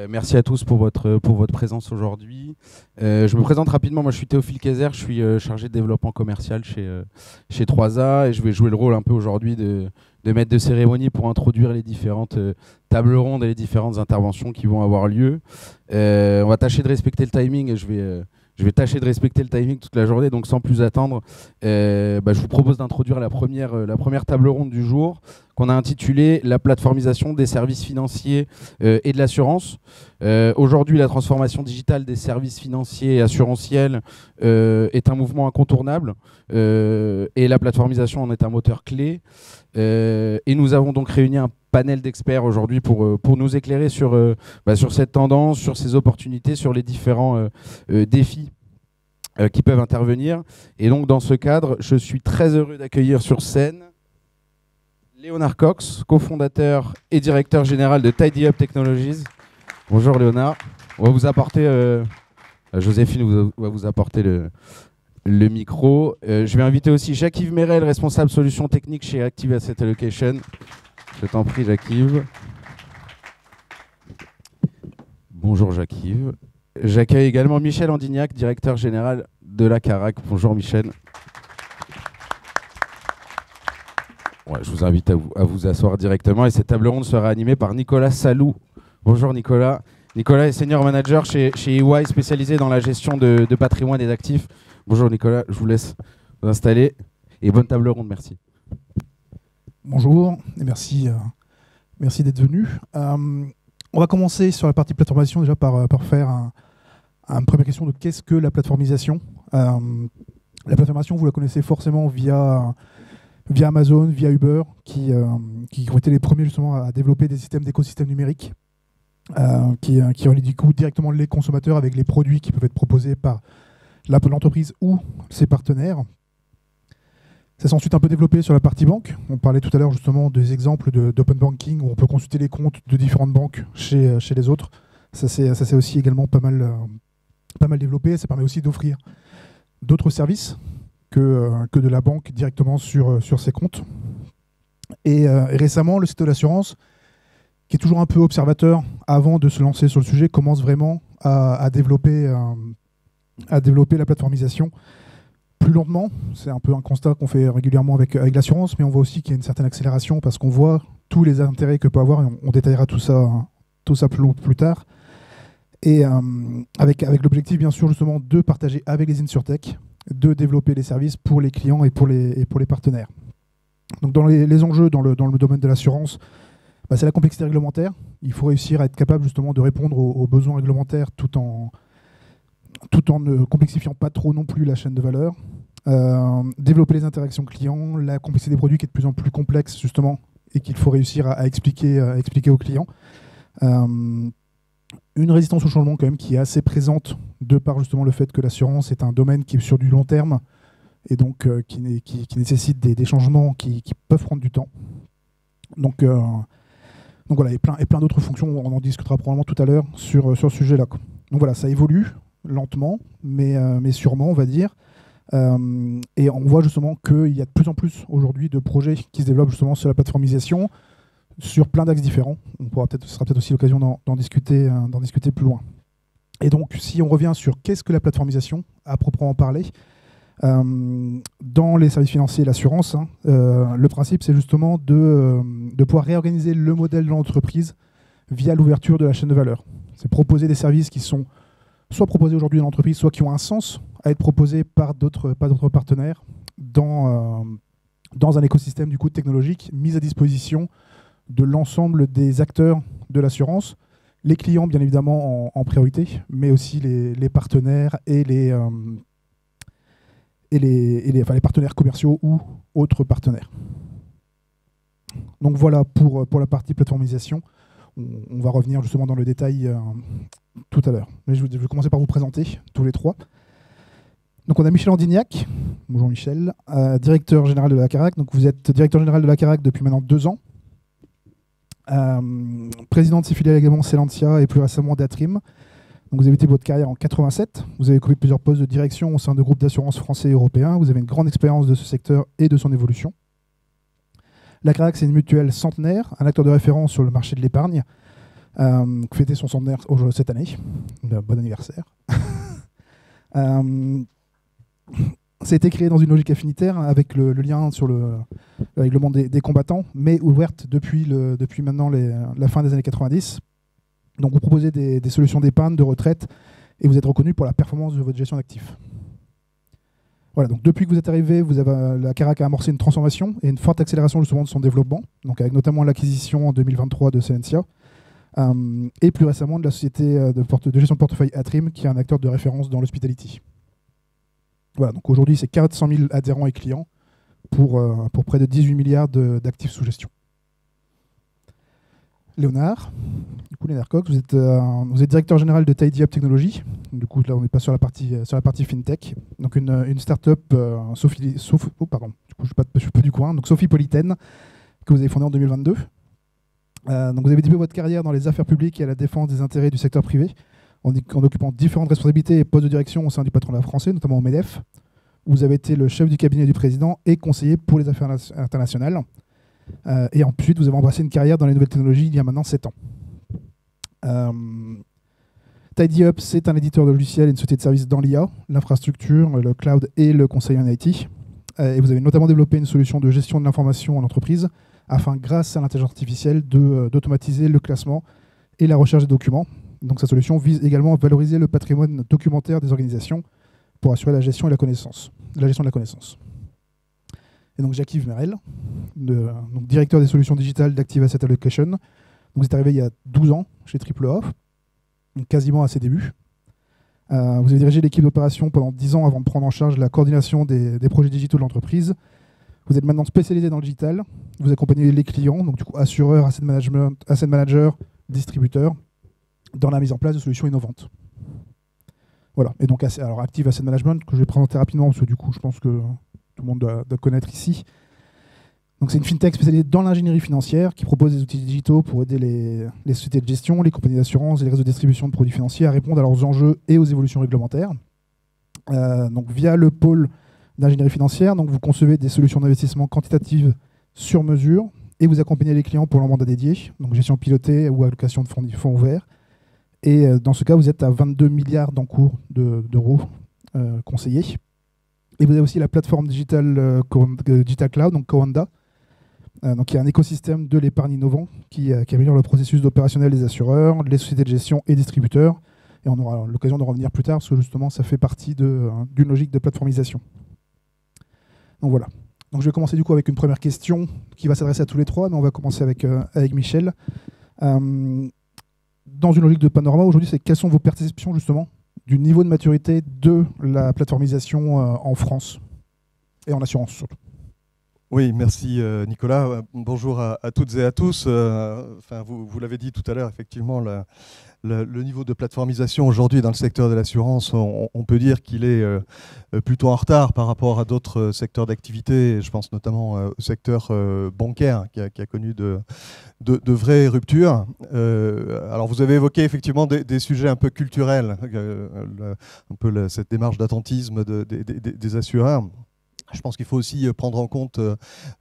Merci à tous pour votre présence aujourd'hui. Je me présente rapidement, moi je suis Théophile Kayser, je suis chargé de développement commercial chez 3A et je vais jouer le rôle un peu aujourd'hui de maître de cérémonie pour introduire les différentes tables rondes et les différentes interventions qui vont avoir lieu. On va tâcher de respecter le timing et je vais tâcher de respecter le timing toute la journée, donc sans plus attendre, je vous propose d'introduire la première table ronde du jour, qu'on a intitulée « La plateformisation des services financiers et de l'assurance ». Aujourd'hui, la transformation digitale des services financiers et assurantiels est un mouvement incontournable et la plateformisation en est un moteur clé. Et nous avons donc réuni un panel d'experts aujourd'hui pour nous éclairer sur cette tendance, sur ces opportunités, sur les différents défis qui peuvent intervenir. Et donc dans ce cadre, je suis très heureux d'accueillir sur scène Léonard Cox, cofondateur et directeur général de TidyUp Technologies. Bonjour Léonard. On va vous apporter, Joséphine va vous apporter le micro. Je vais inviter aussi Jacques-Yves Merel, responsable solutions techniques chez Active Asset Allocation. Je t'en prie, Jacques-Yves. Bonjour, Jacques-Yves. J'accueille également Michel Andignac, directeur général de la Carac. Bonjour, Michel. Ouais, je vous invite à vous asseoir directement. Et cette table ronde sera animée par Nicolas Salou. Bonjour, Nicolas. Nicolas est senior manager chez EY, spécialisé dans la gestion de patrimoine et d'actifs. Bonjour, Nicolas. Je vous laisse vous installer. Et bonne table ronde, merci. Bonjour et merci d'être venu. On va commencer sur la partie plateformisation déjà par faire une première question de qu'est-ce que la plateformisation. La plateformisation, vous la connaissez forcément via Amazon, via Uber, qui ont été les premiers justement à développer des systèmes d'écosystèmes numériques qui relient du coup directement les consommateurs avec les produits qui peuvent être proposés par l'entreprise ou ses partenaires. Ça s'est ensuite un peu développé sur la partie banque. On parlait tout à l'heure justement des exemples d'open banking où on peut consulter les comptes de différentes banques chez les autres. Ça s'est aussi également pas mal développé. Ça permet aussi d'offrir d'autres services que de la banque directement sur ses comptes. Et récemment, le secteur de l'assurance, qui est toujours un peu observateur avant de se lancer sur le sujet, commence vraiment à développer la plateformisation. Plus lentement, c'est un peu un constat qu'on fait régulièrement avec l'assurance, mais on voit aussi qu'il y a une certaine accélération parce qu'on voit tous les intérêts que peut avoir, et on détaillera tout ça plus tard. Et avec l'objectif, bien sûr, justement, de partager avec les InsurTech, de développer les services pour les clients et pour les partenaires. Donc dans les enjeux dans le domaine de l'assurance, c'est la complexité réglementaire. Il faut réussir à être capable justement de répondre aux besoins réglementaires tout en ne complexifiant pas trop non plus la chaîne de valeur. Développer les interactions clients, la complexité des produits qui est de plus en plus complexe justement et qu'il faut réussir à expliquer aux clients. Une résistance au changement quand même qui est assez présente de par justement le fait que l'assurance est un domaine qui est sur du long terme et donc qui nécessite des changements qui peuvent prendre du temps. Donc voilà, et plein d'autres fonctions, on en discutera probablement tout à l'heure sur ce sujet-là. Donc voilà, ça évolue lentement, mais sûrement, on va dire. Et on voit justement qu'il y a de plus en plus aujourd'hui de projets qui se développent justement sur la plateformisation, sur plein d'axes différents. Ce sera peut-être aussi l'occasion d'en discuter plus loin. Et donc, si on revient sur qu'est-ce que la plateformisation, à proprement parler, dans les services financiers et l'assurance, le principe, c'est justement de pouvoir réorganiser le modèle de l'entreprise via l'ouverture de la chaîne de valeur. C'est proposer des services qui sont soit proposés aujourd'hui dans l'entreprise, soit qui ont un sens à être proposés par d'autres partenaires dans un écosystème du coup technologique mis à disposition de l'ensemble des acteurs de l'assurance, les clients bien évidemment en priorité, mais aussi les partenaires et les partenaires commerciaux ou autres partenaires. Donc voilà pour la partie plateformisation. On va revenir justement dans le détail tout à l'heure. Mais je vais commencer par vous présenter tous les trois. Donc on a Michel Andignac. Bonjour Michel, directeur général de la Carac. Donc vous êtes directeur général de la Carac depuis maintenant 2 ans. Président de ses filiales également Selentia et plus récemment d'Atrim. Donc vous avez été votre carrière en 87. Vous avez occupé plusieurs postes de direction au sein de groupes d'assurance français et européens. Vous avez une grande expérience de ce secteur et de son évolution. La Carac, c'est une mutuelle centenaire, un acteur de référence sur le marché de l'épargne. fêter son centenaire cette année. Bon anniversaire. Ça a été créé dans une logique affinitaire avec le lien sur le règlement des combattants, mais ouverte depuis maintenant la fin des années 90. Donc vous proposez des solutions d'épargne, de retraite, et vous êtes reconnu pour la performance de votre gestion d'actifs. Voilà, donc depuis que vous êtes arrivé, la Carac a amorcé une transformation et une forte accélération justement de son développement, donc avec notamment l'acquisition en 2023 de Selentia, et plus récemment de la société de gestion de portefeuille Atrim, qui est un acteur de référence dans l'hospitality. Voilà, donc aujourd'hui c'est 400 000 adhérents et clients pour près de 18 milliards d'actifs sous gestion. Léonard Cox, vous êtes directeur général de TidyUp Technologies. Du coup, là, on n'est pas sur la partie fintech. Donc, une start-up, je suis pas du coin, donc Sophiepolitaine, que vous avez fondée en 2022. Donc, vous avez débuté votre carrière dans les affaires publiques et à la défense des intérêts du secteur privé, en occupant différentes responsabilités et postes de direction au sein du patronat français, notamment au MEDEF. Vous avez été le chef du cabinet du président et conseiller pour les affaires internationales. Et ensuite, vous avez embrassé une carrière dans les nouvelles technologies il y a maintenant 7 ans. TidyUp, c'est un éditeur de logiciels et une société de services dans l'IA, l'infrastructure, le cloud et le conseil en IT. Et vous avez notamment développé une solution de gestion de l'information en entreprise afin, grâce à l'intelligence artificielle, d'automatiser le classement et la recherche des documents. Donc, sa solution vise également à valoriser le patrimoine documentaire des organisations pour assurer la gestion de la connaissance. Et donc Jacques-Yves Merel, donc directeur des solutions digitales d'Active Asset Allocation. Donc, vous êtes arrivé il y a 12 ans chez AAA, donc quasiment à ses débuts. Vous avez dirigé l'équipe d'opération pendant 10 ans avant de prendre en charge la coordination des projets digitaux de l'entreprise. Vous êtes maintenant spécialisé dans le digital. Vous accompagnez les clients, donc du coup assureurs, asset managers, distributeurs, dans la mise en place de solutions innovantes. Voilà. Et donc alors Active Asset Management, que je vais présenter rapidement, parce que du coup je pense que tout le monde doit connaître ici. Donc c'est une fintech spécialisée dans l'ingénierie financière qui propose des outils digitaux pour aider les sociétés de gestion, les compagnies d'assurance et les réseaux de distribution de produits financiers à répondre à leurs enjeux et aux évolutions réglementaires. Donc via le pôle d'ingénierie financière, donc vous concevez des solutions d'investissement quantitatives sur mesure et vous accompagnez les clients pour leur mandat dédié, donc gestion pilotée ou allocation de fonds ouverts. Et dans ce cas, vous êtes à 22 milliards d'encours d'euros conseillés. Et vous avez aussi la plateforme Digital Cloud, donc Coanda, qui est un écosystème de l'épargne innovant qui améliore le processus opérationnel des assureurs, les sociétés de gestion et distributeurs. Et on aura l'occasion de revenir plus tard, parce que justement, ça fait partie d'une logique de plateformisation. Donc voilà. Donc je vais commencer du coup avec une première question qui va s'adresser à tous les trois, mais on va commencer avec Michel. Dans une logique de panorama, aujourd'hui, quelles sont vos perceptions justement du niveau de maturité de la plateformisation en France et en assurance surtout? Oui, merci Nicolas. Bonjour à toutes et à tous. Vous l'avez dit tout à l'heure, effectivement, le niveau de plateformisation aujourd'hui dans le secteur de l'assurance, on peut dire qu'il est plutôt en retard par rapport à d'autres secteurs d'activité. Je pense notamment au secteur bancaire qui a connu de vraies ruptures. Alors vous avez évoqué effectivement des sujets un peu culturels, cette démarche d'attentisme des assureurs. Je pense qu'il faut aussi prendre en compte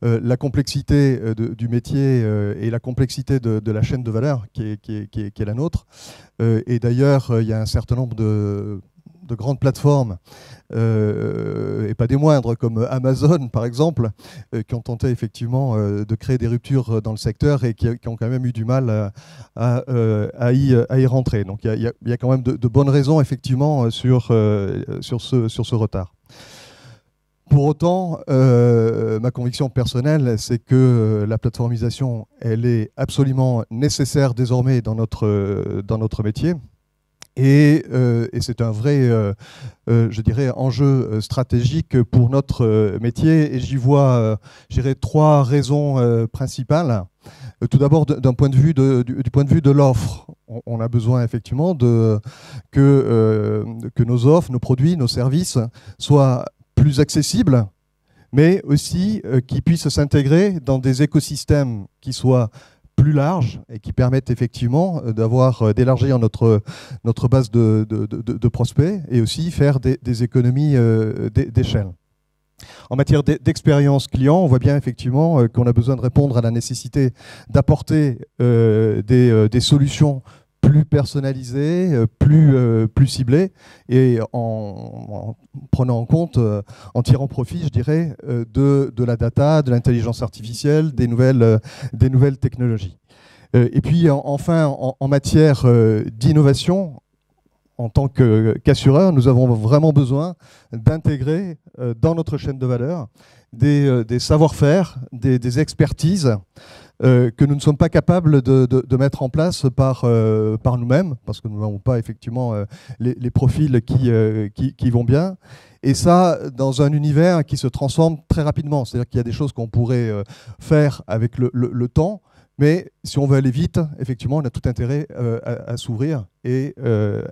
la complexité du métier et la complexité de la chaîne de valeur qui est la nôtre. Et d'ailleurs, il y a un certain nombre de grandes plateformes, et pas des moindres, comme Amazon par exemple, qui ont tenté effectivement de créer des ruptures dans le secteur et qui ont quand même eu du mal à y rentrer. Donc il y a quand même de bonnes raisons effectivement sur ce retard. Pour autant, ma conviction personnelle, c'est que la plateformisation, elle est absolument nécessaire désormais dans notre métier. Et c'est un vrai, je dirais, enjeu stratégique pour notre métier. Et j'y vois, je dirais, 3 raisons principales. Tout d'abord, du point de vue de l'offre. On a besoin effectivement que nos offres, nos produits, nos services soient plus accessibles, mais aussi qui puissent s'intégrer dans des écosystèmes qui soient plus larges et qui permettent effectivement d'élargir notre base de prospects et aussi faire des économies d'échelle. En matière d'expérience client, on voit bien effectivement qu'on a besoin de répondre à la nécessité d'apporter des solutions plus personnalisées, plus ciblées, et en prenant en compte, en tirant profit, je dirais, de la data, de l'intelligence artificielle, des nouvelles technologies. Et puis enfin, en matière d'innovation, en tant qu'assureur, nous avons vraiment besoin d'intégrer dans notre chaîne de valeur des savoir-faire, des expertises que nous ne sommes pas capables de mettre en place par nous-mêmes, parce que nous n'avons pas effectivement les profils qui vont bien. Et ça, dans un univers qui se transforme très rapidement. C'est-à-dire qu'il y a des choses qu'on pourrait faire avec le temps, mais si on veut aller vite, effectivement, on a tout intérêt à s'ouvrir et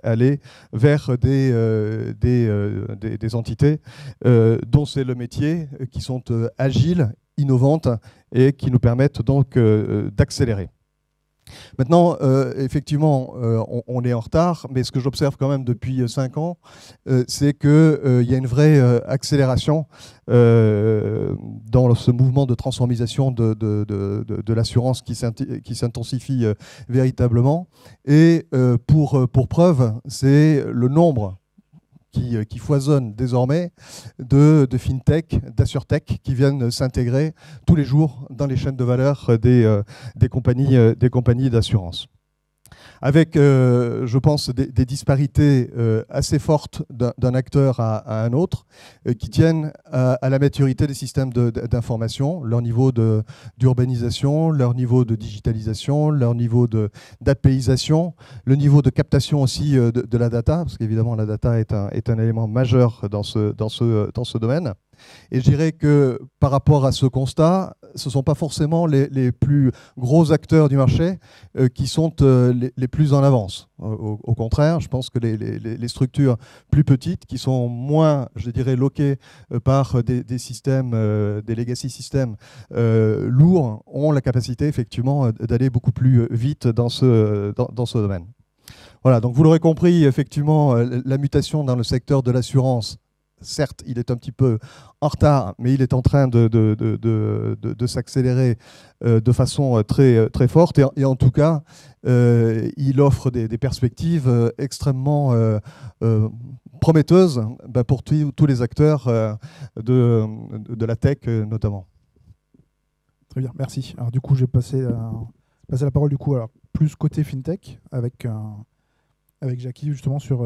aller vers des entités dont c'est le métier, qui sont agiles, innovantes et qui nous permettent donc d'accélérer. Maintenant, effectivement, on est en retard, mais ce que j'observe quand même depuis 5 ans, c'est qu'il y a une vraie accélération dans ce mouvement de transformisation de l'assurance qui s'intensifie véritablement. Et pour preuve, c'est le nombre qui foisonne désormais de fintech, d'assurtech qui viennent s'intégrer tous les jours dans les chaînes de valeur des compagnies d'assurance. Avec, je pense, des disparités assez fortes d'un acteur à un autre, qui tiennent à la maturité des systèmes d'information, leur niveau d'urbanisation, leur niveau de digitalisation, leur niveau d'apéisation, le niveau de captation aussi de la data, parce qu'évidemment la data est un élément majeur dans ce domaine. Et je dirais que par rapport à ce constat, ce ne sont pas forcément les plus gros acteurs du marché qui sont les plus en avance. Au contraire, je pense que les structures plus petites, qui sont moins, je dirais, loquées par des systèmes, des legacy systems lourds, ont la capacité effectivement d'aller beaucoup plus vite dans ce domaine. Voilà, donc vous l'aurez compris, effectivement, la mutation dans le secteur de l'assurance, certes, il est un petit peu en retard, mais il est en train de s'accélérer de façon très, très forte. Et en tout cas, il offre des perspectives extrêmement prometteuses pour tous les acteurs de la tech notamment. Très bien, merci. Alors du coup, je vais passer la parole du coup, alors, plus côté FinTech avec Jackie justement sur...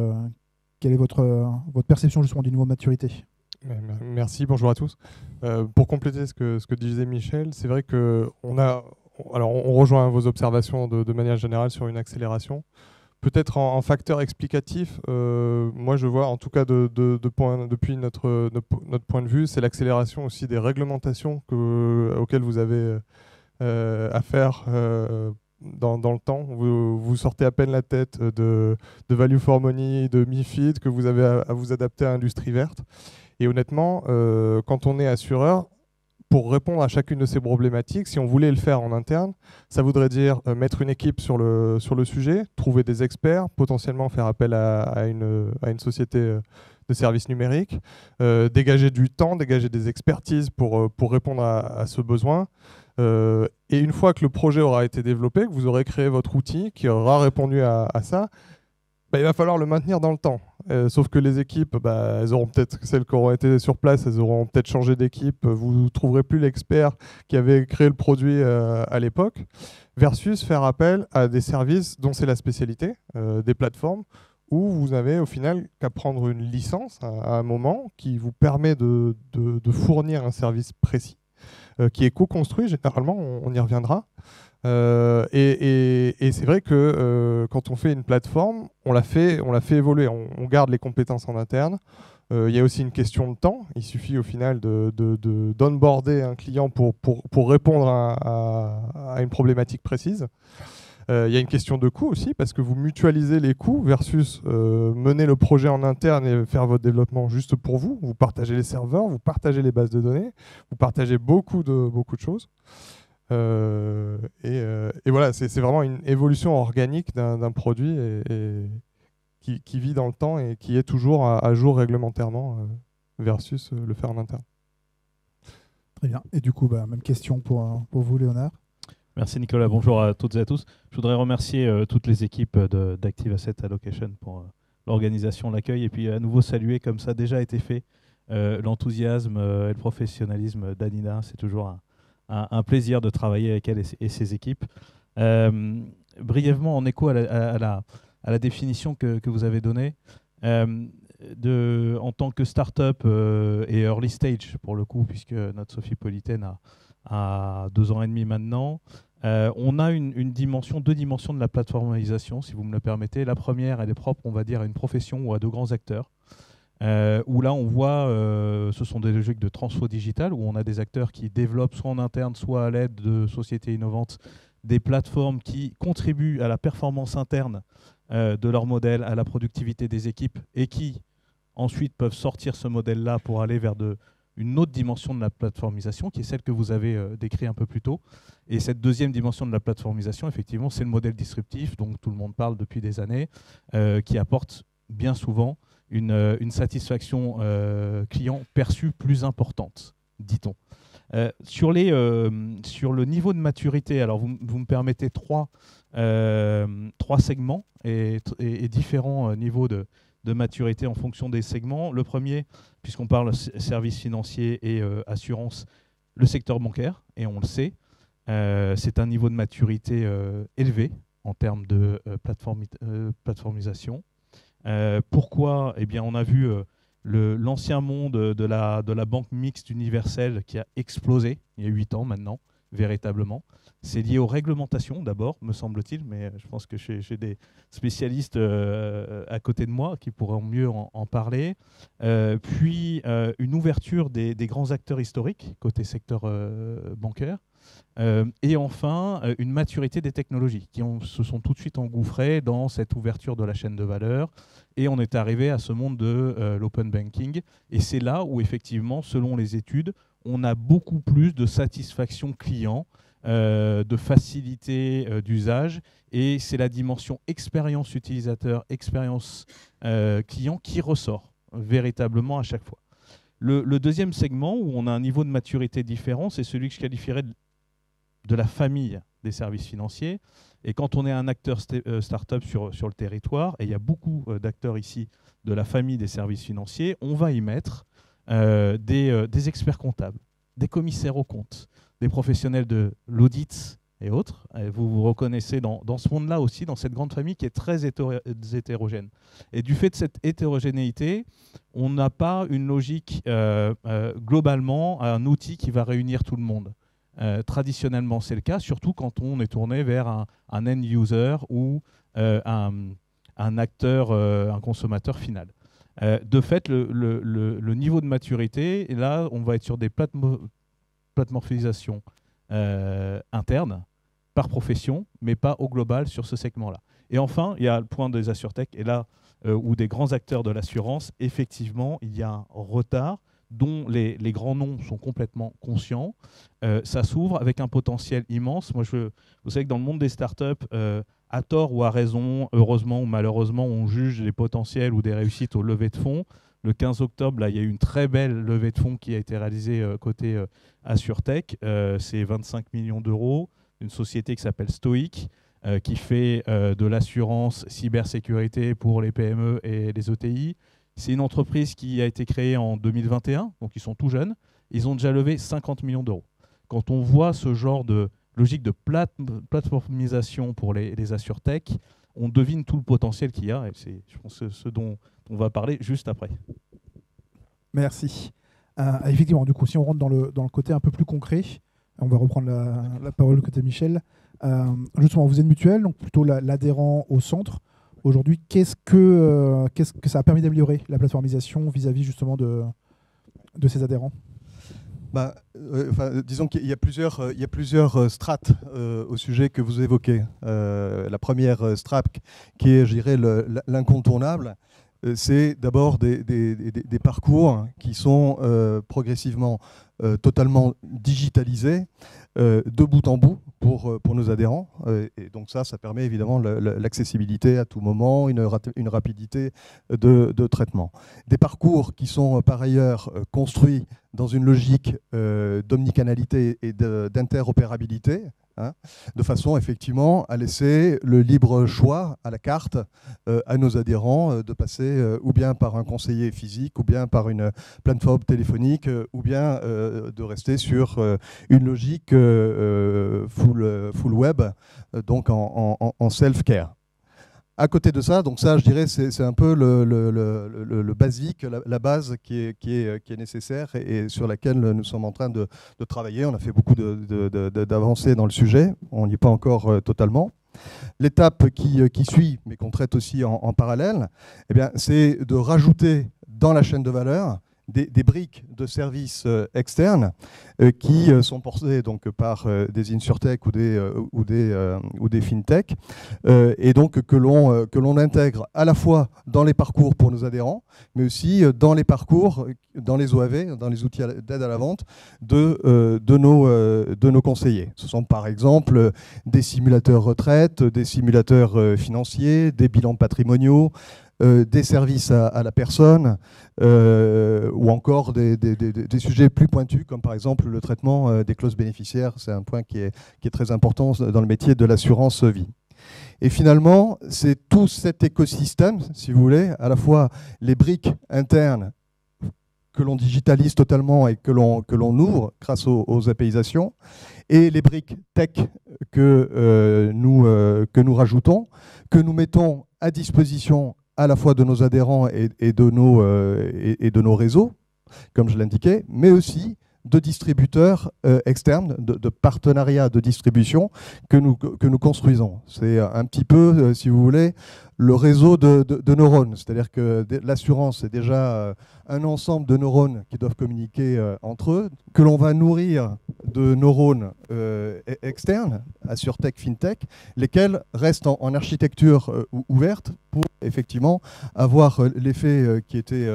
quelle est votre perception justement du niveau de maturité? Merci, bonjour à tous. Pour compléter ce que disait Michel, c'est vrai qu'on on rejoint vos observations de manière générale sur une accélération. Peut-être en facteur explicatif, moi je vois en tout cas depuis notre point de vue, c'est l'accélération aussi des réglementations auxquelles vous avez affaire dans le temps. Vous sortez à peine la tête de Value for Money, de MiFID, que vous avez à vous adapter à l'industrie verte. Et honnêtement, quand on est assureur, pour répondre à chacune de ces problématiques, si on voulait le faire en interne, ça voudrait dire mettre une équipe sur le sujet, trouver des experts, potentiellement faire appel à une société de services numériques, dégager du temps, dégager des expertises pour répondre à ce besoin. Et une fois que le projet aura été développé, que vous aurez créé votre outil qui aura répondu à ça, il va falloir le maintenir dans le temps. Sauf que les équipes, elles auront peut-être, celles qui auront été sur place, elles auront peut-être changé d'équipe. Vous ne trouverez plus l'expert qui avait créé le produit à l'époque, versus faire appel à des services dont c'est la spécialité, des plateformes, où vous avez au final qu'à prendre une licence à un moment qui vous permet de fournir un service précis, qui est co-construit, généralement, on y reviendra. Et c'est vrai que quand on fait une plateforme, on la fait évoluer, on garde les compétences en interne. Il y a aussi une question de temps. Il suffit au final d'onboarder un client pour répondre à une problématique précise. Il y a une question de coût aussi, parce que vous mutualisez les coûts versus mener le projet en interne et faire votre développement juste pour vous. Vous partagez les serveurs, vous partagez les bases de données, vous partagez beaucoup de choses. Et voilà, c'est vraiment une évolution organique d'un produit qui vit dans le temps et qui est toujours à jour réglementairement versus le faire en interne. Très bien. Et du coup, même question pour vous, Léonard. Merci Nicolas, bonjour à toutes et à tous. Je voudrais remercier toutes les équipes d'Active Asset Allocation pour l'organisation, l'accueil, et puis à nouveau saluer, comme ça a déjà été fait, l'enthousiasme et le professionnalisme d'Anina. C'est toujours un plaisir de travailler avec elle et ses équipes. Brièvement, en écho à la définition que vous avez donnée, en tant que start-up et early stage, pour le coup, puisque notre Sophie Polytène à 2 ans et demi maintenant, on a deux dimensions de la plateformisation, si vous me le permettez. La première, elle est propre, on va dire, à une profession ou à de grands acteurs, où là, on voit, ce sont des logiques de transfo digital, où on a des acteurs qui développent soit en interne, soit à l'aide de sociétés innovantes, des plateformes qui contribuent à la performance interne de leur modèle, à la productivité des équipes, et qui ensuite peuvent sortir ce modèle-là pour aller vers une autre dimension de la plateformisation, qui est celle que vous avez décrite un peu plus tôt. Et cette deuxième dimension de la plateformisation, effectivement, c'est le modèle disruptif, dont tout le monde parle depuis des années, qui apporte bien souvent une satisfaction client perçue plus importante, dit-on. Sur le niveau de maturité, alors vous me permettez trois segments et différents niveaux de maturité en fonction des segments. Le premier, puisqu'on parle services financiers et assurance, le secteur bancaire, et on le sait, c'est un niveau de maturité élevé en termes de plateformisation. Pourquoi ? Eh bien, on a vu l'ancien monde de la banque mixte universelle qui a explosé il y a 8 ans maintenant, véritablement. C'est lié aux réglementations d'abord, me semble-t-il, mais je pense que j'ai des spécialistes à côté de moi qui pourront mieux en parler. Puis une ouverture des grands acteurs historiques côté secteur bancaire. Et enfin, une maturité des technologies qui se sont tout de suite engouffrées dans cette ouverture de la chaîne de valeur. Et on est arrivé à ce monde de l'open banking. Et c'est là où, effectivement, selon les études, on a beaucoup plus de satisfaction client, de facilité d'usage. Et c'est la dimension expérience utilisateur, expérience client qui ressort véritablement à chaque fois. Le deuxième segment où on a un niveau de maturité différent, c'est celui que je qualifierais de la famille des services financiers. Et quand on est un acteur start-up sur le territoire, et il y a beaucoup d'acteurs ici de la famille des services financiers, on va y mettre des experts comptables, des commissaires aux comptes, des professionnels de l'audit et autres. Et vous vous reconnaissez dans ce monde-là aussi, dans cette grande famille qui est très hétérogène. Et du fait de cette hétérogénéité, on n'a pas une logique globalement, un outil qui va réunir tout le monde. Traditionnellement, c'est le cas, surtout quand on est tourné vers un end-user ou un acteur, un consommateur final. De fait, le niveau de maturité, et là, on va être sur des plateformisations internes par profession, mais pas au global sur ce segment-là. Et enfin, il y a le point des assurtech, et là, où des grands acteurs de l'assurance, effectivement, il y a un retard dont les grands noms sont complètement conscients. Ça s'ouvre avec un potentiel immense. Moi, vous savez que dans le monde des startups, à tort ou à raison, heureusement ou malheureusement, on juge les potentiels ou des réussites aux levées de fonds. Le 15 octobre, là, il y a eu une très belle levée de fonds qui a été réalisée côté AssurTech. C'est 25 millions d'euros. Une société qui s'appelle Stoic, qui fait de l'assurance cybersécurité pour les PME et les ETI. C'est une entreprise qui a été créée en 2021, donc ils sont tout jeunes. Ils ont déjà levé 50 millions d'euros. Quand on voit ce genre de logique de plateformisation pour les assurtech, on devine tout le potentiel qu'il y a. Et c'est, je pense, ce dont on va parler juste après. Merci. Effectivement, du coup, si on rentre dans le côté un peu plus concret, on va reprendre la parole côté Michel. Justement, vous êtes mutuelle, donc plutôt l'adhérent au centre. Aujourd'hui, qu'est-ce que ça a permis d'améliorer la plateformisation vis-à-vis justement de ces adhérents ? Disons qu'il y a plusieurs strates au sujet que vous évoquez. La première strate, qui est, je dirais, l'incontournable, c'est d'abord des parcours qui sont progressivement totalement digitalisé de bout en bout pour nos adhérents. Et donc ça permet évidemment l'accessibilité à tout moment, une rapidité de traitement. Des parcours qui sont par ailleurs construits dans une logique d'omnicanalité et d'interopérabilité, hein, de façon effectivement à laisser le libre choix à la carte à nos adhérents de passer ou bien par un conseiller physique, ou bien par une plateforme téléphonique, ou bien de rester sur une logique full web, donc en self-care. À côté de ça, donc ça, je dirais, c'est un peu le basique, la base qui est nécessaire et sur laquelle nous sommes en train de travailler. On a fait beaucoup d'avancées dans le sujet. On n'y est pas encore totalement. L'étape qui suit, mais qu'on traite aussi en parallèle, eh bien, c'est de rajouter dans la chaîne de valeur des briques de services externes qui sont portées donc par des insurtech ou des fintech, et donc que l'on intègre à la fois dans les parcours pour nos adhérents, mais aussi dans les parcours, dans les OAV, dans les outils d'aide à la vente de nos conseillers. Ce sont par exemple des simulateurs retraite, des simulateurs financiers, des bilans patrimoniaux, des services à la personne, ou encore des sujets plus pointus, comme par exemple le traitement des clauses bénéficiaires. C'est un point qui est très important dans le métier de l'assurance vie. Et finalement, c'est tout cet écosystème, si vous voulez, à la fois les briques internes que l'on digitalise totalement et que l'on ouvre grâce aux apéisations, et les briques tech que nous rajoutons, que nous mettons à disposition à la fois de nos adhérents et de nos réseaux, comme je l'indiquais, mais aussi de distributeurs externes, de partenariats de distribution que nous construisons. C'est un petit peu, si vous voulez, le réseau de neurones. C'est-à-dire que l'assurance est déjà un ensemble de neurones qui doivent communiquer entre eux, que l'on va nourrir de neurones externes, AssureTech, FinTech, lesquels restent en architecture ouverte pour effectivement avoir l'effet qui était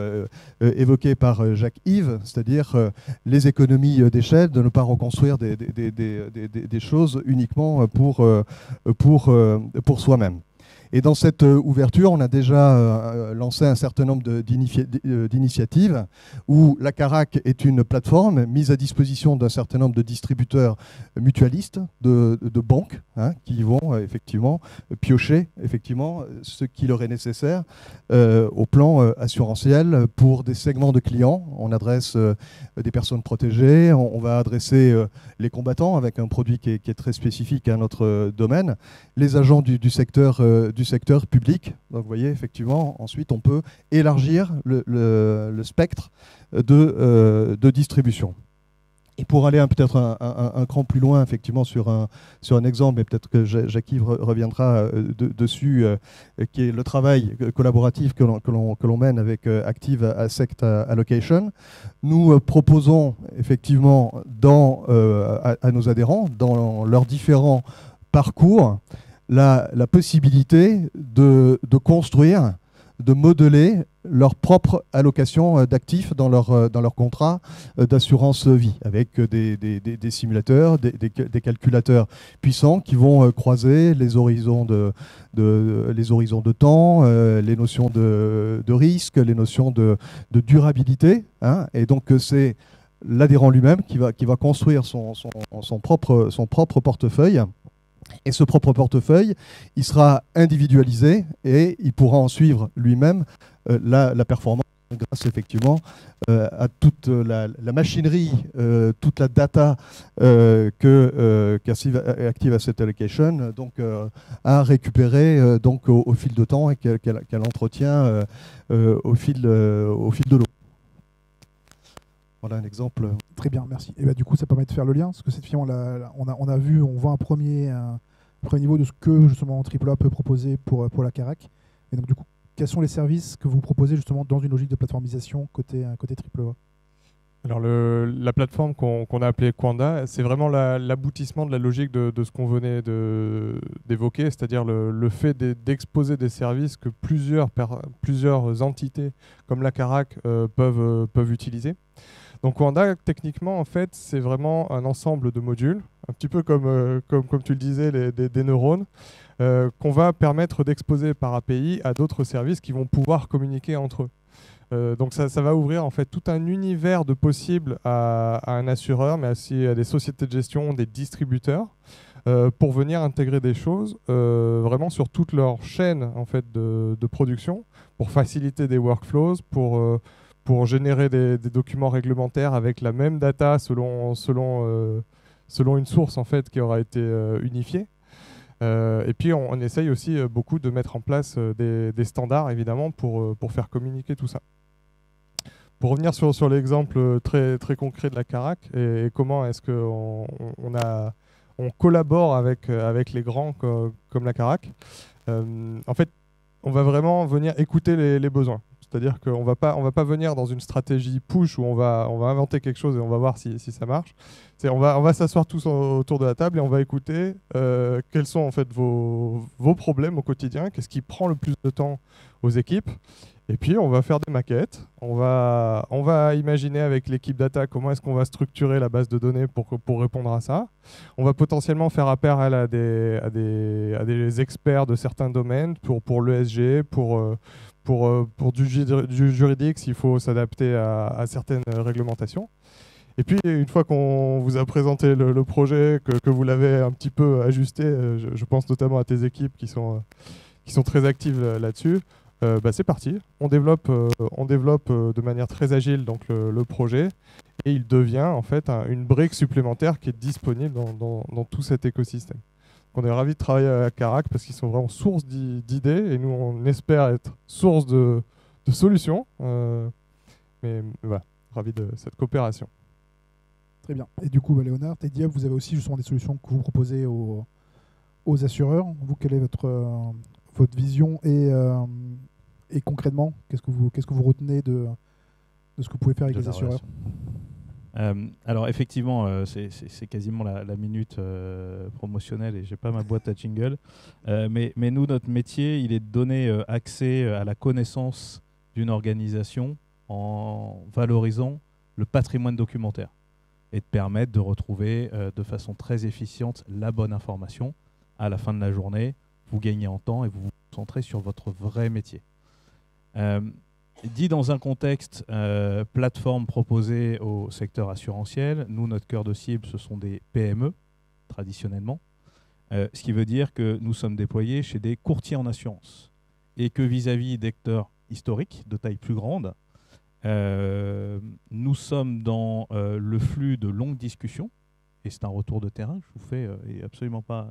évoqué par Jacques-Yves, c'est-à-dire les économies d'échelle, de ne pas reconstruire des choses uniquement pour soi-même. Et dans cette ouverture, on a déjà lancé un certain nombre d'initiatives où la Carac est une plateforme mise à disposition d'un certain nombre de distributeurs mutualistes, de banques, hein, qui vont effectivement piocher effectivement ce qui leur est nécessaire au plan assurantiel pour des segments de clients. On adresse des personnes protégées, on va adresser les combattants avec un produit qui est très spécifique à notre domaine, les agents du secteur public. Donc vous voyez, effectivement, ensuite on peut élargir le spectre de distribution. Et pour aller peut-être un cran plus loin, effectivement, sur un exemple, et peut-être que Jacques-Yves reviendra dessus, qui est le travail collaboratif que l'on mène avec Active Asset Allocation. Nous proposons effectivement à nos adhérents, dans leurs différents parcours, la possibilité de construire, de modeler leur propre allocation d'actifs dans leur contrat d'assurance vie, avec des simulateurs, des calculateurs puissants qui vont croiser les horizons de temps, les notions de risque, les notions de durabilité, hein, et donc c'est l'adhérent lui-même qui va construire son propre portefeuille. Et ce propre portefeuille, il sera individualisé et il pourra en suivre lui-même la performance grâce effectivement à toute la machinerie, toute la data qu'Active Asset Allocation a récupéré au fil de temps et qu'elle entretient au fil de l'eau. Voilà un exemple. Très bien, merci. Et bah, du coup, ça permet de faire le lien, parce que cette firme, on voit un premier niveau de ce que justement AAA peut proposer pour la Carac. Et donc du coup, quels sont les services que vous proposez justement dans une logique de plateformisation côté AAA? Alors la plateforme qu'on a appelée Quanda, c'est vraiment l'aboutissement de la logique de ce qu'on venait d'évoquer, c'est-à-dire le fait d'exposer des services que plusieurs entités comme la Carac peuvent utiliser. Donc Wanda, techniquement, en fait, c'est vraiment un ensemble de modules, un petit peu comme tu le disais, des neurones, qu'on va permettre d'exposer par API à d'autres services qui vont pouvoir communiquer entre eux. Donc ça va ouvrir en fait tout un univers de possibles à un assureur, mais aussi à des sociétés de gestion, des distributeurs, pour venir intégrer des choses vraiment sur toute leur chaîne en fait, de production, pour faciliter des workflows, pour générer des documents réglementaires avec la même data selon une source en fait, qui aura été unifiée. Et puis on essaye aussi beaucoup de mettre en place des standards évidemment pour faire communiquer tout ça. Pour revenir sur l'exemple très, très concret de la Carac et comment est-ce qu'on on collabore avec les grands comme la Carac, en fait, on va vraiment venir écouter les besoins. C'est-à-dire qu'on va pas venir dans une stratégie push où on va inventer quelque chose et on va voir si ça marche. On va s'asseoir tous autour de la table et on va écouter quels sont en fait vos problèmes au quotidien, qu'est-ce qui prend le plus de temps aux équipes. Et puis on va faire des maquettes, on va imaginer avec l'équipe data comment est-ce qu'on va structurer la base de données pour répondre à ça. On va potentiellement faire appel à des experts de certains domaines pour l'ESG, pour du juridique s'il faut s'adapter à certaines réglementations. Et puis une fois qu'on vous a présenté le projet, que vous l'avez un petit peu ajusté, je pense notamment à tes équipes qui sont très actives là-dessus, c'est parti. On développe de manière très agile donc le projet et il devient en fait une brique supplémentaire qui est disponible dans tout cet écosystème. On est ravis de travailler à Carac parce qu'ils sont vraiment source d'idées et nous on espère être source de solutions. Mais voilà, ravis de cette coopération. Très bien. Et du coup, Léonard, Tedia, vous avez aussi justement des solutions que vous proposez aux assureurs. Vous, quelle est votre vision et concrètement, qu'est-ce que vous retenez de ce que vous pouvez faire avec les assureurs? Alors effectivement, c'est quasiment la minute promotionnelle et j'ai pas ma boîte à jingle. Mais nous, notre métier, il est de donner accès à la connaissance d'une organisation en valorisant le patrimoine documentaire et de permettre de retrouver de façon très efficiente la bonne information. À la fin de la journée, vous gagnez en temps et vous vous concentrez sur votre vrai métier. Dit dans un contexte plateforme proposée au secteur assurantiel, nous, notre cœur de cible, ce sont des PME, traditionnellement, ce qui veut dire que nous sommes déployés chez des courtiers en assurance et que vis-à-vis d'acteurs historiques de taille plus grande, nous sommes dans le flux de longues discussions, et c'est un retour de terrain que je vous fais, et absolument pas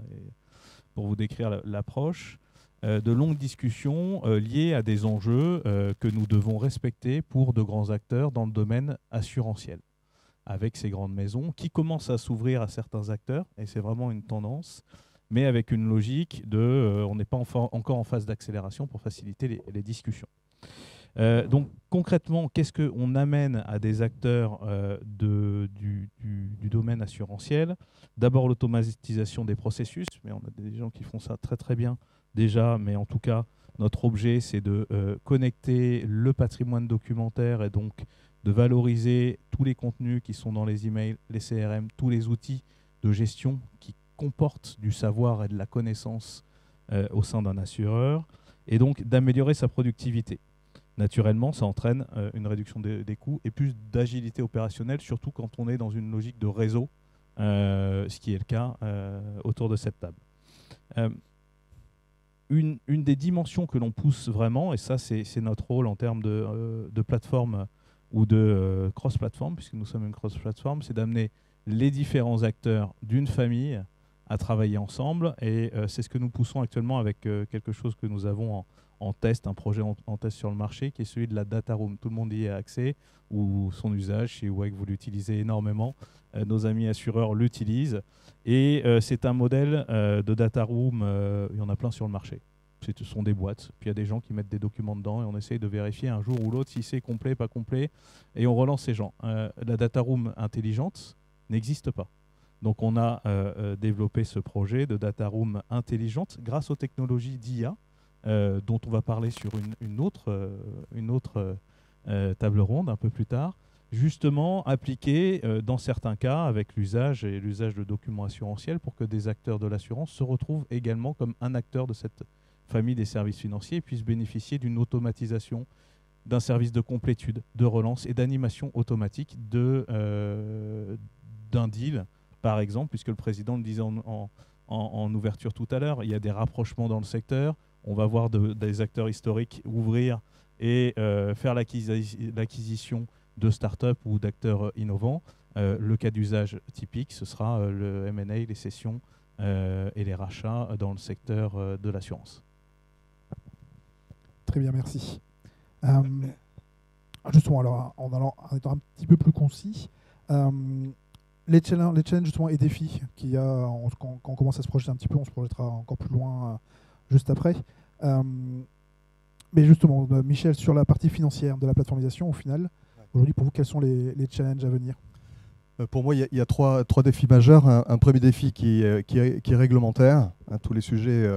pour vous décrire l'approche, de longues discussions liées à des enjeux que nous devons respecter pour de grands acteurs dans le domaine assurantiel, avec ces grandes maisons qui commencent à s'ouvrir à certains acteurs, et c'est vraiment une tendance, mais avec une logique on n'est pas encore en phase d'accélération pour faciliter les discussions. Donc concrètement, qu'est-ce qu'on amène à des acteurs du domaine assurantiel? D'abord l'automatisation des processus, mais on a des gens qui font ça très très bien déjà, mais en tout cas notre objet c'est de connecter le patrimoine documentaire et donc de valoriser tous les contenus qui sont dans les emails, les CRM, tous les outils de gestion qui comportent du savoir et de la connaissance au sein d'un assureur, et donc d'améliorer sa productivité. Naturellement, ça entraîne une réduction des coûts et plus d'agilité opérationnelle, surtout quand on est dans une logique de réseau, ce qui est le cas autour de cette table. Une des dimensions que l'on pousse vraiment, et ça c'est notre rôle en termes de plateforme ou de cross-plateforme, puisque nous sommes une cross-plateforme, c'est d'amener les différents acteurs d'une famille à travailler ensemble, et c'est ce que nous poussons actuellement avec quelque chose que nous avons en test, un projet en test sur le marché, qui est celui de la data room. Tout le monde y a accès, ou son usage, chez WEG vous l'utilisez énormément, nos amis assureurs l'utilisent, et c'est un modèle de data room, il y en a plein sur le marché. Ce sont des boîtes, puis il y a des gens qui mettent des documents dedans, et on essaye de vérifier un jour ou l'autre si c'est complet, pas complet, et on relance ces gens. La data room intelligente n'existe pas. Donc on a développé ce projet de data room intelligente grâce aux technologies d'IA, dont on va parler sur une autre table ronde un peu plus tard, justement appliquée dans certains cas avec l'usage de documents assurantiels pour que des acteurs de l'assurance se retrouvent également comme un acteur de cette famille des services financiers et puissent bénéficier d'une automatisation, d'un service de complétude, de relance et d'animation automatique d'un deal, par exemple, puisque le président le disait en ouverture tout à l'heure, il y a des rapprochements dans le secteur, on va voir des acteurs historiques ouvrir et faire l'acquisition de start-up ou d'acteurs innovants. Le cas d'usage typique, ce sera le M&A, les cessions et les rachats dans le secteur de l'assurance. Très bien, merci. Justement, alors, en étant un petit peu plus concis, les challenges justement, et défis qu'il y a, quand on commence à se projeter un petit peu, on se projettera encore plus loin juste après. Mais justement, Michel, sur la partie financière de la plateformisation, au final, aujourd'hui, pour vous, quels sont les challenges à venir ? Pour moi, il y a trois défis majeurs. Un premier défi qui est réglementaire, tous les sujets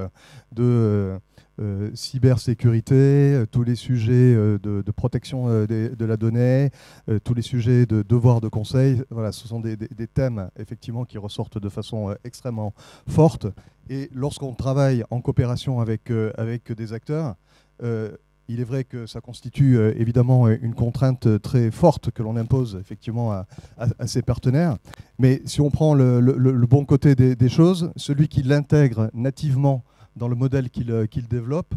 de cybersécurité, tous les sujets de protection de la donnée, tous les sujets de devoir de conseil. Voilà, ce sont des thèmes effectivement qui ressortent de façon extrêmement forte. Et lorsqu'on travaille en coopération avec des acteurs, il est vrai que ça constitue évidemment une contrainte très forte que l'on impose effectivement à ses partenaires. Mais si on prend le bon côté des choses, celui qui l'intègre nativement dans le modèle qu'il développe,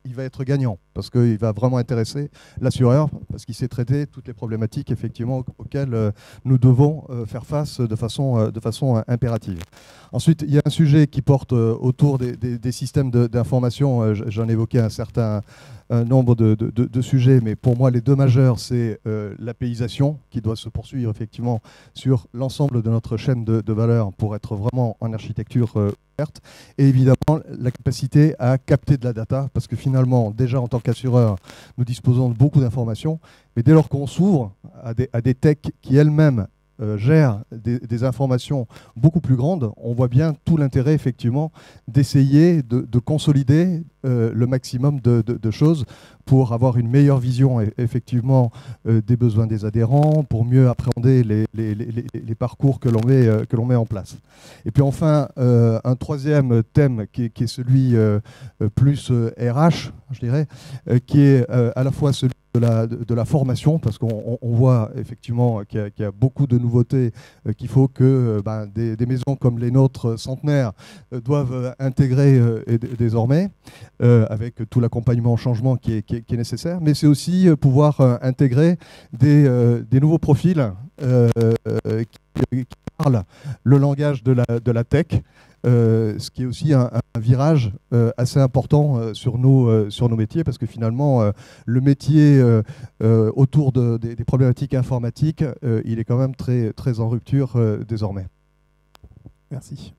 il va être gagnant parce qu'il va vraiment intéresser l'assureur parce qu'il sait traiter toutes les problématiques effectivement auxquelles nous devons faire face de façon impérative. Ensuite, il y a un sujet qui porte autour des systèmes d'information. J'en évoquais un certain nombre de sujets, mais pour moi, les deux majeurs, c'est l'APIisation qui doit se poursuivre effectivement sur l'ensemble de notre chaîne de valeur pour être vraiment en architecture ouverte. Et évidemment, la capacité à capter de la data, parce que finalement, déjà en tant qu'assureur, nous disposons de beaucoup d'informations, mais dès lors qu'on s'ouvre à des techs qui elles-mêmes gèrent des informations beaucoup plus grandes, on voit bien tout l'intérêt effectivement d'essayer de consolider le maximum de choses pour avoir une meilleure vision effectivement des besoins des adhérents, pour mieux appréhender les parcours que l'on met en place. Et puis enfin, un troisième thème qui est celui plus RH, je dirais, qui est à la fois celui de la formation, parce qu'on voit effectivement qu'il y a beaucoup de nouveautés qu'il faut que des maisons comme les nôtres centenaires doivent intégrer désormais, avec tout l'accompagnement au changement qui est nécessaire, mais c'est aussi pouvoir intégrer des nouveaux profils qui parlent le langage de la tech, ce qui est aussi un virage assez important sur nos métiers, parce que finalement, le métier autour des problématiques informatiques, il est quand même très en rupture désormais. Merci.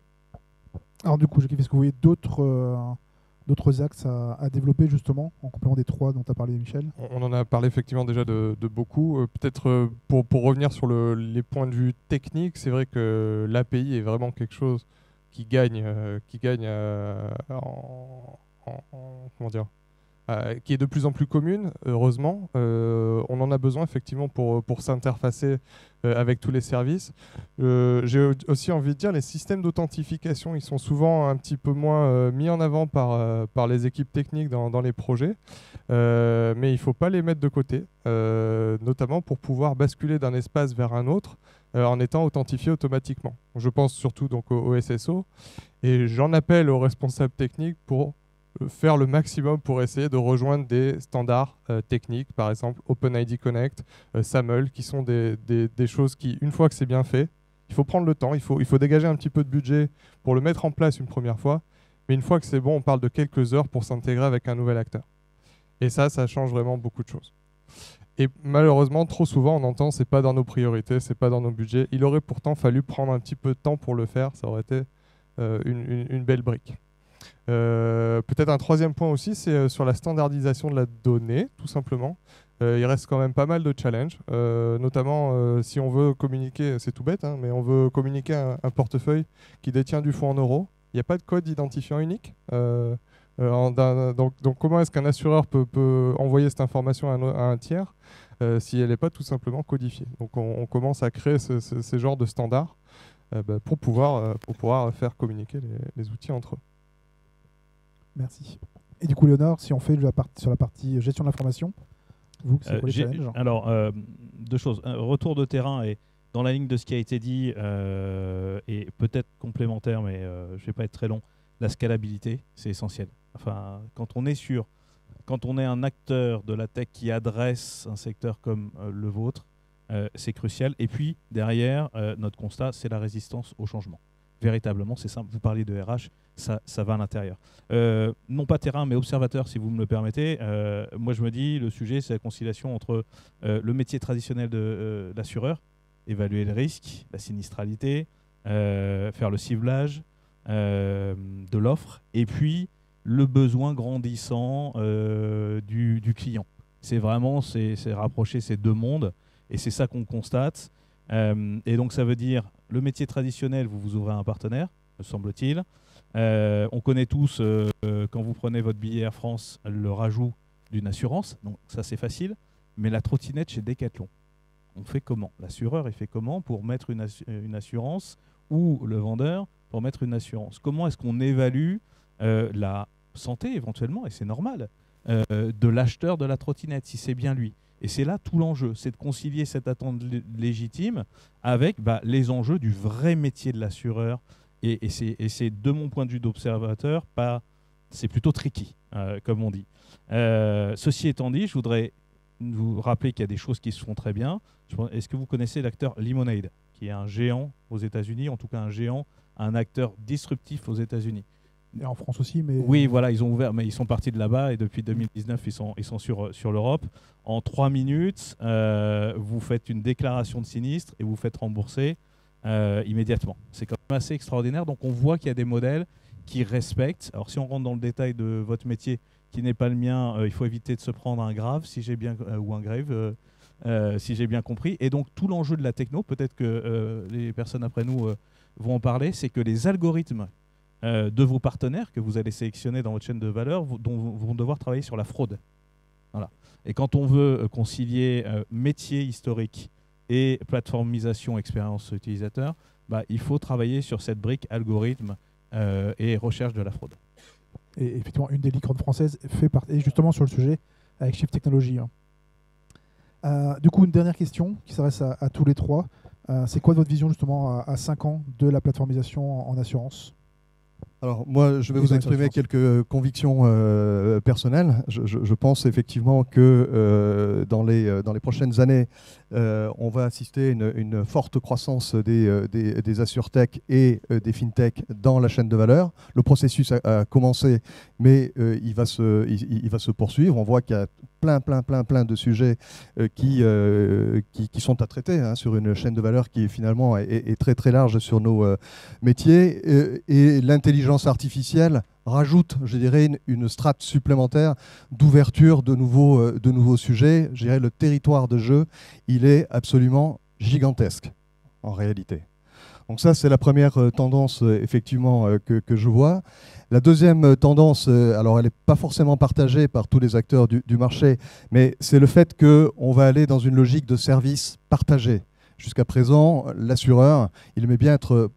Alors du coup, est-ce que vous voyez d'autres axes à développer justement, en complément des trois dont tu as parlé, Michel ? On en a parlé effectivement déjà de beaucoup. Peut-être pour revenir sur les points de vue techniques, c'est vrai que l'API est vraiment quelque chose qui gagne comment dire, qui est de plus en plus commune, heureusement. On en a besoin effectivement pour s'interfacer avec tous les services. J'ai aussi envie de dire, les systèmes d'authentification, ils sont souvent un petit peu moins mis en avant par les équipes techniques dans les projets, mais il ne faut pas les mettre de côté, notamment pour pouvoir basculer d'un espace vers un autre en étant authentifié automatiquement. Je pense surtout donc au SSO, et j'en appelle aux responsables techniques pour faire le maximum pour essayer de rejoindre des standards techniques, par exemple OpenID Connect, SAML, qui sont des choses qui, une fois que c'est bien fait, il faut prendre le temps, il faut dégager un petit peu de budget pour le mettre en place une première fois, mais une fois que c'est bon, on parle de quelques heures pour s'intégrer avec un nouvel acteur. Et ça change vraiment beaucoup de choses. Et malheureusement, trop souvent, on entend c'est pas dans nos priorités, c'est pas dans nos budgets. Il aurait pourtant fallu prendre un petit peu de temps pour le faire, ça aurait été une belle brique. Peut-être un troisième point aussi, c'est sur la standardisation de la donnée, tout simplement. Il reste quand même pas mal de challenges, notamment si on veut communiquer, c'est tout bête, hein, mais on veut communiquer un portefeuille qui détient du fonds en euros. Il n'y a pas de code identifiant unique. Donc comment est-ce qu'un assureur peut envoyer cette information à un tiers si elle n'est pas tout simplement codifiée? Donc on commence à créer ces genres de standards pour pouvoir faire communiquer les outils entre eux. Merci. Et du coup, Léonore, si on fait sur la partie gestion de l'information, vous, c'est quoi les challenges? Alors, deux choses. Un retour de terrain et dans la ligne de ce qui a été dit, et peut-être complémentaire, mais je ne vais pas être très long, la scalabilité, c'est essentiel. Enfin, quand on est un acteur de la tech qui adresse un secteur comme le vôtre, c'est crucial. Et puis, derrière, notre constat, c'est la résistance au changement. Véritablement, c'est simple. Vous parliez de RH, ça va à l'intérieur. Non pas terrain, mais observateur, si vous me le permettez. Moi, je me dis, le sujet, c'est la conciliation entre le métier traditionnel de l'assureur, évaluer le risque, la sinistralité, faire le ciblage de l'offre, et puis le besoin grandissant du client. C'est vraiment rapprocher ces deux mondes, et c'est ça qu'on constate. Et donc ça veut dire, le métier traditionnel, vous ouvrez un partenaire, me semble-t-il. On connaît tous, quand vous prenez votre billet Air France, le rajout d'une assurance, donc ça c'est facile. Mais la trottinette chez Decathlon, on fait comment? L'assureur, il fait comment pour mettre une assurance, ou le vendeur pour mettre une assurance? Comment est-ce qu'on évalue la santé éventuellement, et c'est normal, de l'acheteur de la trottinette, si c'est bien lui? Et c'est là tout l'enjeu, c'est de concilier cette attente légitime avec les enjeux du vrai métier de l'assureur. Et c'est de mon point de vue d'observateur, c'est plutôt tricky, comme on dit. Ceci étant dit, je voudrais vous rappeler qu'il y a des choses qui se font très bien. Est-ce que vous connaissez l'acteur Lemonade, qui est un géant aux États-Unis, en tout cas un acteur disruptif aux États-Unis? Et en France aussi, mais... Oui, voilà, ils ont ouvert, mais ils sont partis de là-bas et depuis 2019, ils sont sur l'Europe. En 3 minutes, vous faites une déclaration de sinistre et vous faites rembourser immédiatement. C'est quand même assez extraordinaire. Donc on voit qu'il y a des modèles qui respectent. Alors si on rentre dans le détail de votre métier qui n'est pas le mien, il faut éviter de se prendre un grave, si j'ai bien, ou un grave, si j'ai bien compris. Et donc tout l'enjeu de la techno, peut-être que les personnes après nous vont en parler, c'est que les algorithmes de vos partenaires que vous allez sélectionner dans votre chaîne de valeur vont devoir travailler sur la fraude. Voilà. Et quand on veut concilier métier historique et plateformisation expérience utilisateur, il faut travailler sur cette brique algorithme et recherche de la fraude. Et effectivement, une des licornes françaises fait partie justement sur le sujet avec Shift Technology. Du coup, une dernière question qui s'adresse à tous les trois. C'est quoi votre vision justement à 5 ans de la plateformisation en assurance? Alors moi, je vais vous exprimer quelques convictions personnelles. Je pense effectivement que dans les prochaines années, on va assister à une forte croissance des assurtech et des fintech dans la chaîne de valeur. Le processus a commencé, mais il va se poursuivre. On voit qu'il y a plein de sujets qui sont à traiter sur une chaîne de valeur qui finalement est très large sur nos métiers. Et l'intelligence artificielle rajoute, je dirais, une strate supplémentaire d'ouverture de nouveaux sujets. Je dirais le territoire de jeu, il est absolument gigantesque en réalité. Donc ça, c'est la première tendance effectivement que je vois. La deuxième tendance, alors elle n'est pas forcément partagée par tous les acteurs du marché, mais c'est le fait qu'on va aller dans une logique de service partagé. Jusqu'à présent, l'assureur, il aimait bien être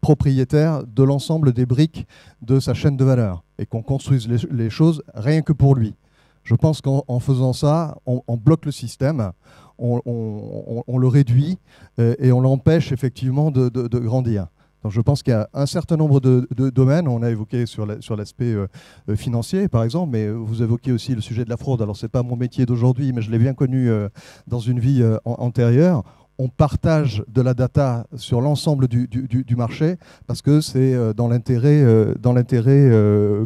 propriétaire de l'ensemble des briques de sa chaîne de valeur et qu'on construise les choses rien que pour lui. Je pense qu'en faisant ça, on bloque le système, on le réduit et on l'empêche effectivement de grandir. Donc je pense qu'il y a un certain nombre de domaines, on a évoqué sur l'aspect financier par exemple, mais vous évoquez aussi le sujet de la fraude. Alors ce n'est pas mon métier d'aujourd'hui, mais je l'ai bien connu dans une vie antérieure. On partage de la data sur l'ensemble du marché parce que c'est dans l'intérêt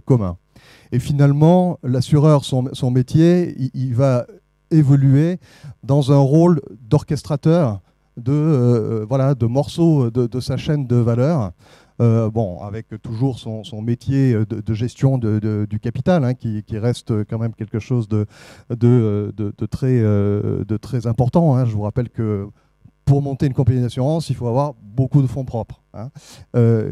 commun. Et finalement, l'assureur, son métier, il va évoluer dans un rôle d'orchestrateur de morceaux de sa chaîne de valeur. Avec toujours son métier de gestion du capital, qui reste quand même quelque chose de très important. Je vous rappelle que pour monter une compagnie d'assurance, il faut avoir beaucoup de fonds propres. Hein.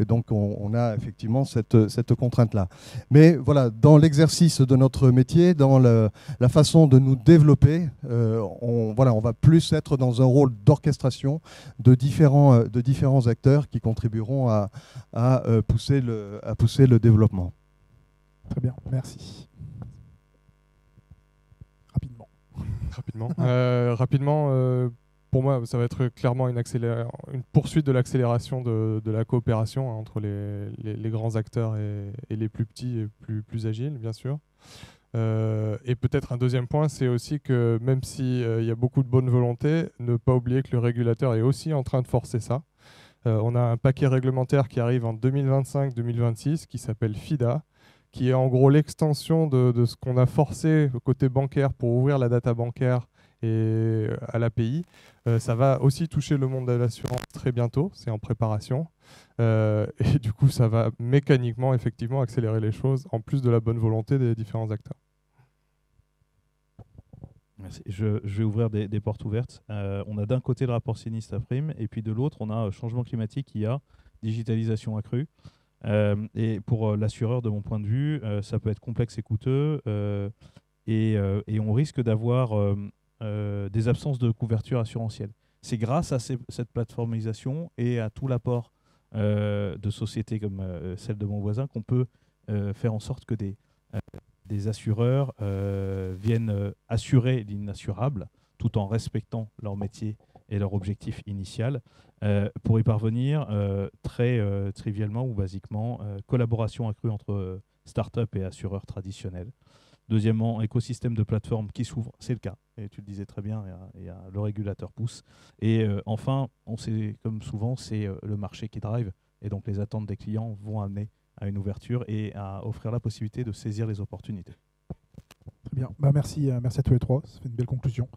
Donc on a effectivement cette contrainte-là. Mais voilà, dans l'exercice de notre métier, dans la façon de nous développer, on va plus être dans un rôle d'orchestration de différents acteurs qui contribueront à pousser le développement. Très bien, merci. Rapidement, pour moi, ça va être clairement une poursuite de l'accélération de la coopération entre les grands acteurs et les plus petits et plus agiles, bien sûr. Et peut-être un deuxième point, c'est aussi que même s'il y a beaucoup de bonne volonté, ne pas oublier que le régulateur est aussi en train de forcer ça. On a un paquet réglementaire qui arrive en 2025-2026 qui s'appelle FIDA, qui est en gros l'extension de ce qu'on a forcé côté bancaire pour ouvrir la data bancaire et à l'API. Ça va aussi toucher le monde de l'assurance très bientôt, c'est en préparation. Et du coup, ça va mécaniquement, effectivement, accélérer les choses, en plus de la bonne volonté des différents acteurs. Merci. Je vais ouvrir des portes ouvertes. On a d'un côté le rapport sinistre à prime, et puis de l'autre, on a changement climatique, IA, digitalisation accrue. Et pour l'assureur, de mon point de vue, ça peut être complexe et coûteux, et on risque d'avoir des absences de couverture assurantielle. C'est grâce à cette plateformisation et à tout l'apport de sociétés comme celle de mon voisin qu'on peut faire en sorte que des assureurs viennent assurer l'inassurable tout en respectant leur métier et leur objectif initial. Pour y parvenir, très trivialement ou basiquement, collaboration accrue entre start-up et assureurs traditionnels. Deuxièmement, écosystème de plateformes qui s'ouvre, c'est le cas. Et tu le disais très bien, le régulateur pousse. Et enfin, on sait, comme souvent, c'est le marché qui drive. Et donc les attentes des clients vont amener à une ouverture et à offrir la possibilité de saisir les opportunités. Très bien. Merci à tous les trois. Ça fait une belle conclusion.